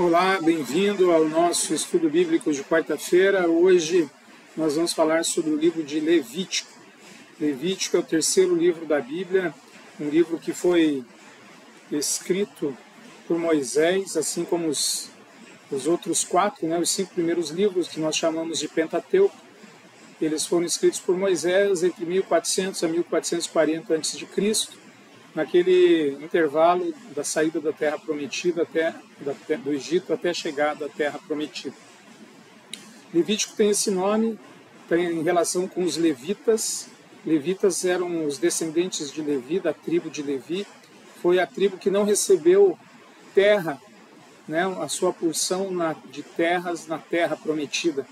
Olá, bem-vindo ao nosso estudo bíblico de quarta-feira. Hoje nós vamos falar sobre o livro de Levítico. Levítico é o terceiro livro da Bíblia, um livro que foi escrito por Moisés, assim como os outros quatro, os 5 primeiros livros que nós chamamos de Pentateuco. Eles foram escritos por Moisés entre 1400 a 1440 a.C., naquele intervalo da saída da Terra Prometida do Egito até a chegada à Terra Prometida. Levítico tem esse nome, tem em relação com os levitas. Levitas eram os descendentes de Levi, da tribo de Levi. Foi a tribo que não recebeu terra, a sua porção de terras na Terra Prometida.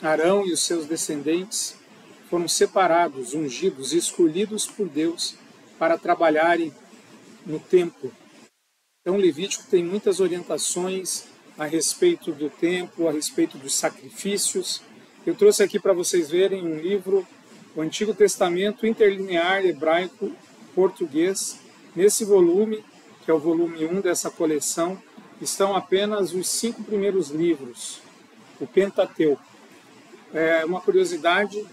Arão e os seus descendentes foram separados, ungidos e escolhidos por Deus para trabalharem no templo. Então, Levítico tem muitas orientações a respeito do templo, a respeito dos sacrifícios. Eu trouxe aqui para vocês verem um livro, o Antigo Testamento Interlinear Hebraico-Português. Nesse volume, que é o volume 1 dessa coleção, estão apenas os 5 primeiros livros, o Pentateuco. Uma curiosidade,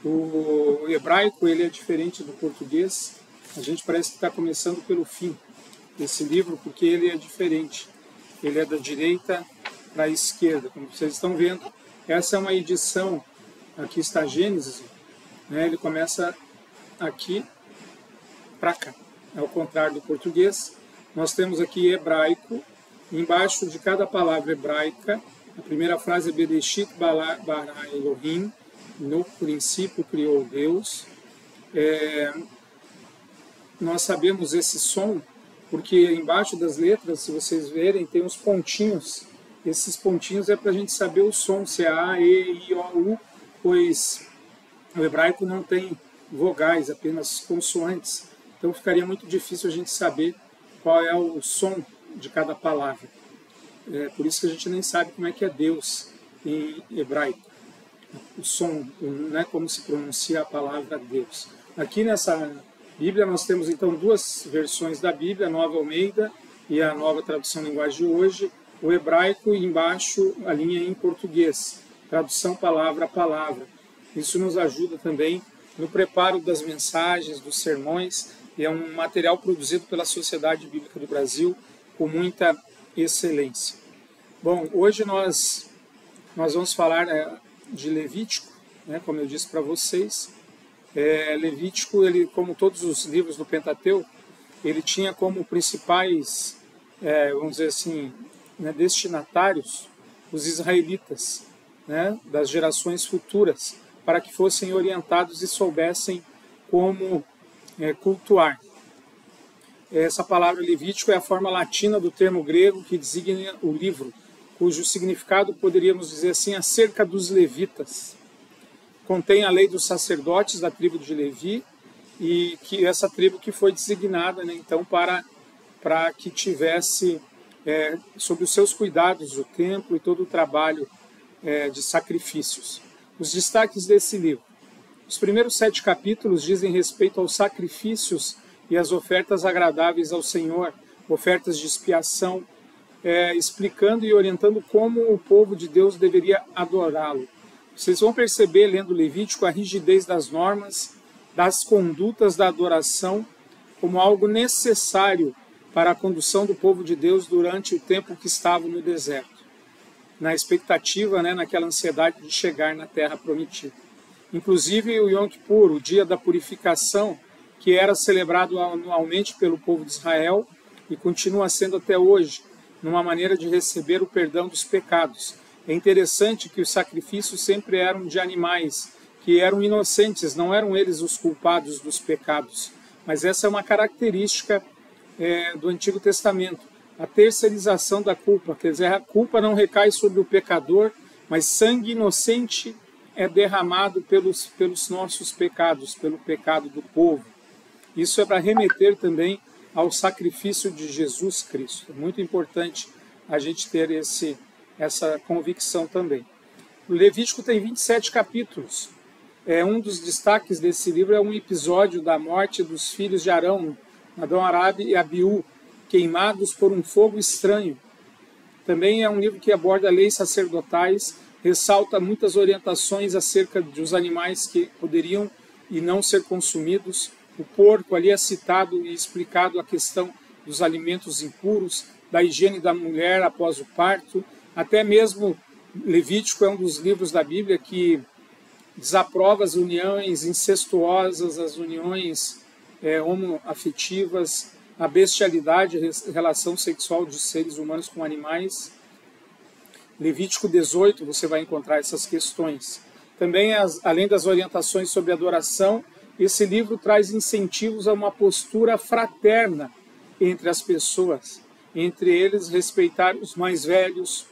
o hebraico ele é diferente do português. A gente parece que está começando pelo fim desse livro, porque ele é diferente. Ele é da direita para a esquerda, como vocês estão vendo. Essa é uma edição, aqui está Gênesis, ele começa aqui para cá. É o contrário do português. Nós temos aqui hebraico, embaixo de cada palavra hebraica, a primeira frase é Bereshit bara Elohim, no princípio criou Deus. Nós sabemos esse som porque embaixo das letras, se vocês verem, tem uns pontinhos. Esses pontinhos é para a gente saber o som, se é A, E, I, O, U, pois o hebraico não tem vogais, apenas consoantes. Então ficaria muito difícil a gente saber qual é o som de cada palavra. Por isso que a gente nem sabe como é que é Deus em hebraico. O som, como se pronuncia a palavra Deus. Aqui nessa Bíblia nós temos então 2 versões da Bíblia, a Nova Almeida e a Nova Tradução Linguagem de Hoje, o hebraico e embaixo a linha em português, tradução palavra a palavra. Isso nos ajuda também no preparo das mensagens, dos sermões, e é um material produzido pela Sociedade Bíblica do Brasil com muita excelência. Bom, hoje nós vamos falar de Levítico, como eu disse para vocês. Levítico, ele, como todos os livros do Pentateuco, ele tinha como principais, vamos dizer assim, destinatários os israelitas, das gerações futuras, para que fossem orientados e soubessem como cultuar. Essa palavra Levítico é a forma latina do termo grego que designa o livro, cujo significado poderíamos dizer assim, acerca dos levitas. Contém a lei dos sacerdotes da tribo de Levi, e que essa tribo que foi designada então para que tivesse sob os seus cuidados o templo e todo o trabalho de sacrifícios. Os destaques desse livro. Os primeiros 7 capítulos dizem respeito aos sacrifícios e as ofertas agradáveis ao Senhor, ofertas de expiação, explicando e orientando como o povo de Deus deveria adorá-lo. Vocês vão perceber, lendo Levítico, a rigidez das normas, das condutas da adoração, como algo necessário para a condução do povo de Deus durante o tempo que estava no deserto, na expectativa, naquela ansiedade de chegar na Terra Prometida. Inclusive o Yom Kippur, o dia da purificação, que era celebrado anualmente pelo povo de Israel e continua sendo até hoje, numa maneira de receber o perdão dos pecados. É interessante que os sacrifícios sempre eram de animais, que eram inocentes, não eram eles os culpados dos pecados. Mas essa é uma característica do Antigo Testamento, a terceirização da culpa, quer dizer, a culpa não recai sobre o pecador, mas sangue inocente é derramado pelos nossos pecados, pelo pecado do povo. Isso é para remeter também ao sacrifício de Jesus Cristo. É muito importante a gente ter essa convicção também. O Levítico tem 27 capítulos. Um dos destaques desse livro é um episódio da morte dos filhos de Arão, Nadão, Arabe e Abiú, queimados por um fogo estranho. Também é um livro que aborda leis sacerdotais, ressalta muitas orientações acerca dos animais que poderiam e não ser consumidos. O porco, ali é citado e explicado a questão dos alimentos impuros, da higiene da mulher após o parto. Até mesmo Levítico é um dos livros da Bíblia que desaprova as uniões incestuosas, as uniões homoafetivas, a bestialidade, a relação sexual de seres humanos com animais. Levítico 18, você vai encontrar essas questões. Também, além das orientações sobre adoração, esse livro traz incentivos a uma postura fraterna entre as pessoas, entre eles respeitar os mais velhos,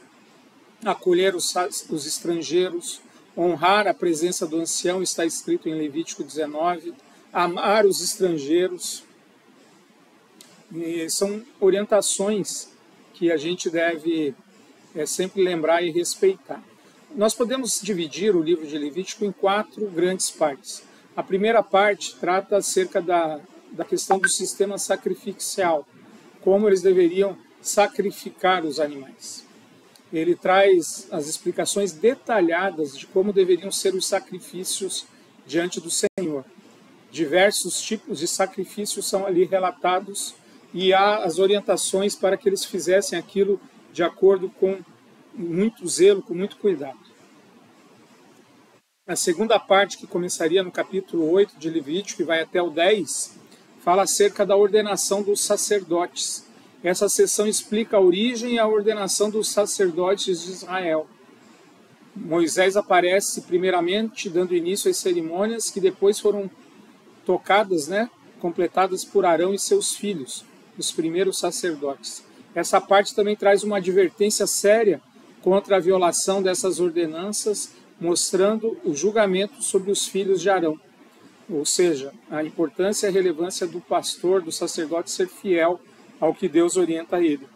acolher os estrangeiros, honrar a presença do ancião, está escrito em Levítico 19, amar os estrangeiros. E são orientações que a gente deve sempre lembrar e respeitar. Nós podemos dividir o livro de Levítico em 4 grandes partes. A primeira parte trata acerca da questão do sistema sacrificial, como eles deveriam sacrificar os animais. Ele traz as explicações detalhadas de como deveriam ser os sacrifícios diante do Senhor. Diversos tipos de sacrifícios são ali relatados e há as orientações para que eles fizessem aquilo de acordo com muito zelo, com muito cuidado. A segunda parte, que começaria no capítulo 8 de Levítico e vai até o 10, fala acerca da ordenação dos sacerdotes. Essa seção explica a origem e a ordenação dos sacerdotes de Israel. Moisés aparece primeiramente dando início às cerimônias que depois foram tocadas, completadas por Arão e seus filhos, os primeiros sacerdotes. Essa parte também traz uma advertência séria contra a violação dessas ordenanças, mostrando o julgamento sobre os filhos de Arão. Ou seja, a importância e a relevância do pastor, do sacerdote, ser fiel ao que Deus orienta a ele.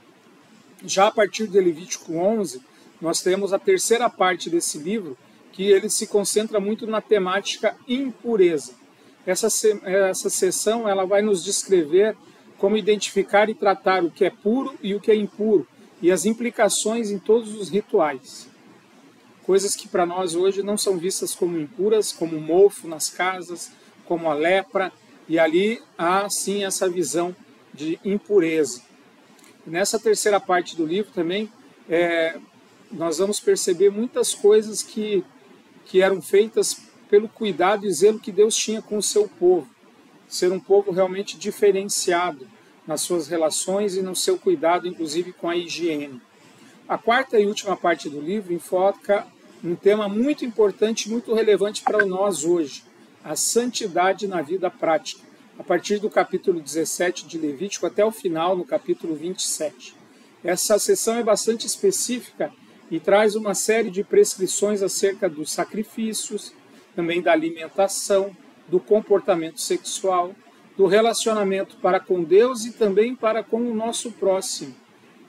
Já a partir de Levítico 11, nós temos a terceira parte desse livro, que ele se concentra muito na temática impureza. Essa seção ela vai nos descrever como identificar e tratar o que é puro e o que é impuro, e as implicações em todos os rituais. Coisas que para nós hoje não são vistas como impuras, como o mofo nas casas, como a lepra, e ali há sim essa visão de impureza. Nessa terceira parte do livro também, nós vamos perceber muitas coisas que eram feitas pelo cuidado e zelo que Deus tinha com o seu povo. Ser um povo realmente diferenciado nas suas relações e no seu cuidado, inclusive com a higiene. A quarta e última parte do livro enfoca um tema muito importante, muito relevante para nós hoje, a santidade na vida prática, a partir do capítulo 17 de Levítico até o final, no capítulo 27. Essa seção é bastante específica e traz uma série de prescrições acerca dos sacrifícios, também da alimentação, do comportamento sexual, do relacionamento para com Deus e também para com o nosso próximo,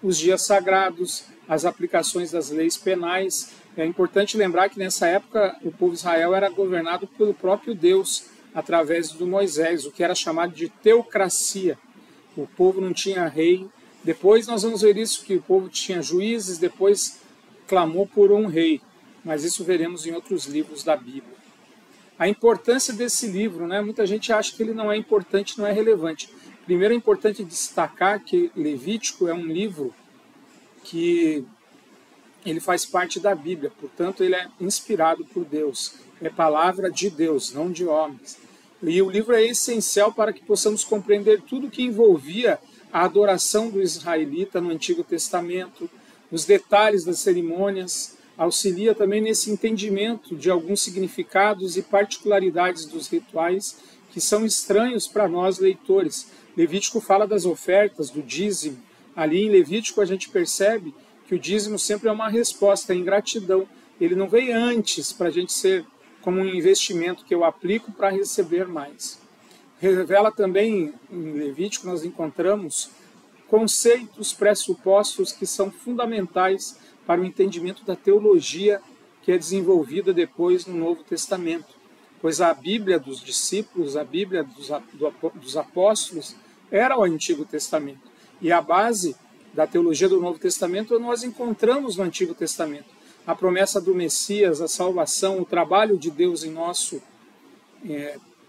os dias sagrados, as aplicações das leis penais. É importante lembrar que nessa época o povo de Israel era governado pelo próprio Deus, através do Moisés, o que era chamado de teocracia. O povo não tinha rei. Depois nós vamos ver isso, que o povo tinha juízes, depois clamou por um rei. Mas isso veremos em outros livros da Bíblia. A importância desse livro, muita gente acha que ele não é importante, não é relevante. Primeiro é importante destacar que Levítico é um livro que ele faz parte da Bíblia, portanto ele é inspirado por Deus, é palavra de Deus, não de homens. E o livro é essencial para que possamos compreender tudo o que envolvia a adoração do israelita no Antigo Testamento, os detalhes das cerimônias, auxilia também nesse entendimento de alguns significados e particularidades dos rituais que são estranhos para nós leitores. Levítico fala das ofertas, do dízimo. Ali em Levítico a gente percebe que o dízimo sempre é uma resposta em gratidão. Ele não veio antes para a gente ser como um investimento que eu aplico para receber mais. Revela também, em Levítico, nós encontramos conceitos, pressupostos que são fundamentais para o entendimento da teologia que é desenvolvida depois no Novo Testamento. Pois a Bíblia dos discípulos, a Bíblia dos apóstolos, era o Antigo Testamento. E a base da teologia do Novo Testamento nós encontramos no Antigo Testamento. A promessa do Messias, a salvação, o trabalho de Deus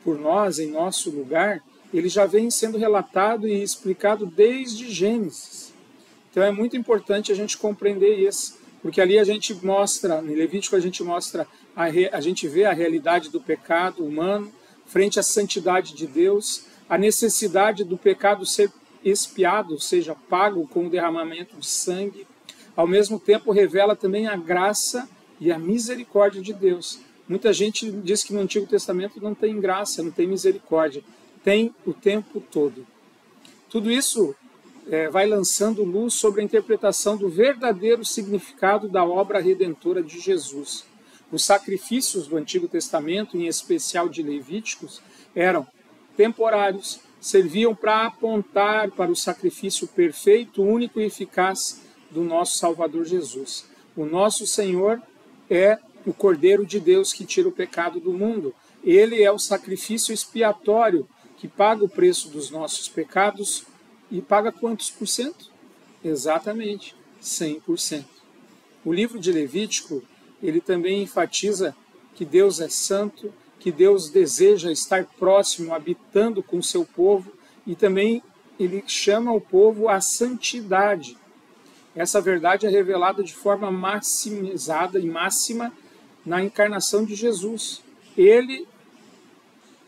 por nós, em nosso lugar, ele já vem sendo relatado e explicado desde Gênesis. Então é muito importante a gente compreender isso, porque ali a gente mostra, em Levítico a gente mostra, a gente vê a realidade do pecado humano frente à santidade de Deus, a necessidade do pecado ser expiado, ou seja, pago com o derramamento de sangue. Ao mesmo tempo revela também a graça e a misericórdia de Deus. Muita gente diz que no Antigo Testamento não tem graça, não tem misericórdia. Tem o tempo todo. Tudo isso vai lançando luz sobre a interpretação do verdadeiro significado da obra redentora de Jesus. Os sacrifícios do Antigo Testamento, em especial de Levíticos, eram temporários, serviam para apontar para o sacrifício perfeito, único e eficaz do nosso Salvador Jesus. O nosso Senhor é o Cordeiro de Deus que tira o pecado do mundo. Ele é o sacrifício expiatório que paga o preço dos nossos pecados. E paga quantos por cento? Exatamente, 100%. O livro de Levítico, ele também enfatiza que Deus é santo, que Deus deseja estar próximo, habitando com o seu povo, e também ele chama o povo à santidade. Essa verdade é revelada de forma maximizada e máxima na encarnação de Jesus. Ele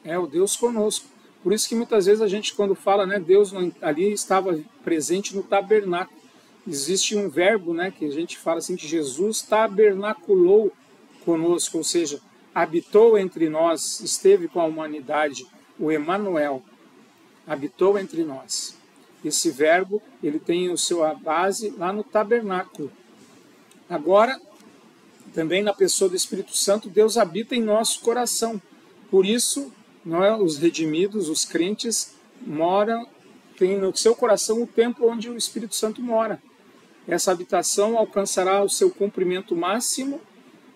é o Deus conosco. Por isso que muitas vezes a gente, quando fala, Deus ali estava presente no tabernáculo. Existe um verbo, que a gente fala assim, que Jesus tabernaculou conosco, ou seja, habitou entre nós, esteve com a humanidade, o Emanuel, habitou entre nós. Esse verbo, ele tem a sua base lá no tabernáculo. Agora, também na pessoa do Espírito Santo, Deus habita em nosso coração. Por isso, os redimidos, os crentes, têm no seu coração o templo onde o Espírito Santo mora. Essa habitação alcançará o seu cumprimento máximo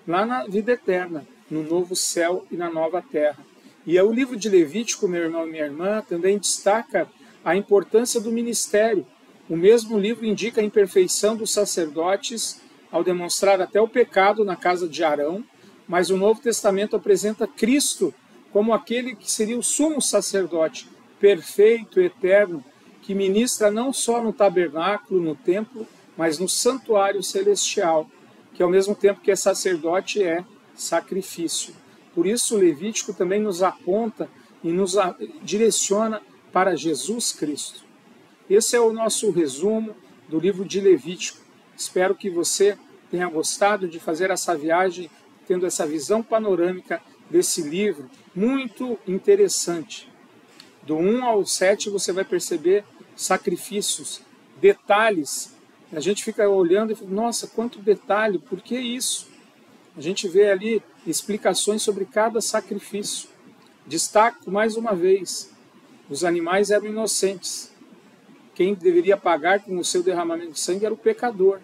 lá na vida eterna, no novo céu e na nova terra. E o livro de Levítico, meu irmão e minha irmã, também destaca a importância do ministério. O mesmo livro indica a imperfeição dos sacerdotes ao demonstrar até o pecado na casa de Arão, mas o Novo Testamento apresenta Cristo como aquele que seria o sumo sacerdote, perfeito, eterno, que ministra não só no tabernáculo, no templo, mas no santuário celestial, que ao mesmo tempo que é sacerdote é sacrifício. Por isso o Levítico também nos aponta e nos direciona para Jesus Cristo. Esse é o nosso resumo do livro de Levítico. Espero que você tenha gostado de fazer essa viagem, tendo essa visão panorâmica desse livro, muito interessante. Do 1 ao 7 você vai perceber sacrifícios, detalhes. A gente fica olhando e fala, nossa, quanto detalhe, por que isso? A gente vê ali explicações sobre cada sacrifício. Destaco mais uma vez, os animais eram inocentes. Quem deveria pagar com o seu derramamento de sangue era o pecador.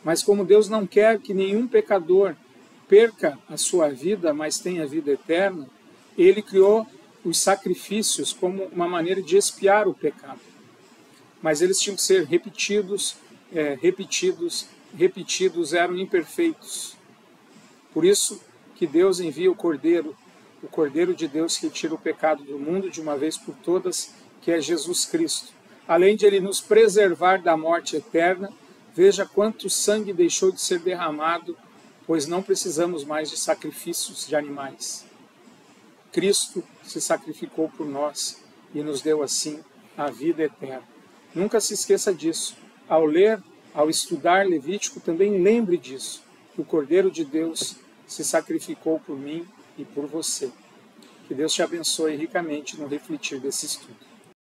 Mas como Deus não quer que nenhum pecador perca a sua vida, mas tenha vida eterna, ele criou os sacrifícios como uma maneira de expiar o pecado. Mas eles tinham que ser repetidos, eram imperfeitos. Por isso que Deus envia o Cordeiro de Deus que tira o pecado do mundo de uma vez por todas, que é Jesus Cristo. Além de ele nos preservar da morte eterna, veja quanto sangue deixou de ser derramado, pois não precisamos mais de sacrifícios de animais. Cristo se sacrificou por nós e nos deu assim a vida eterna. Nunca se esqueça disso. Ao ler, ao estudar Levítico, também lembre disso, que o Cordeiro de Deus se sacrificou por mim e por você. Que Deus te abençoe ricamente no refletir desse estudo.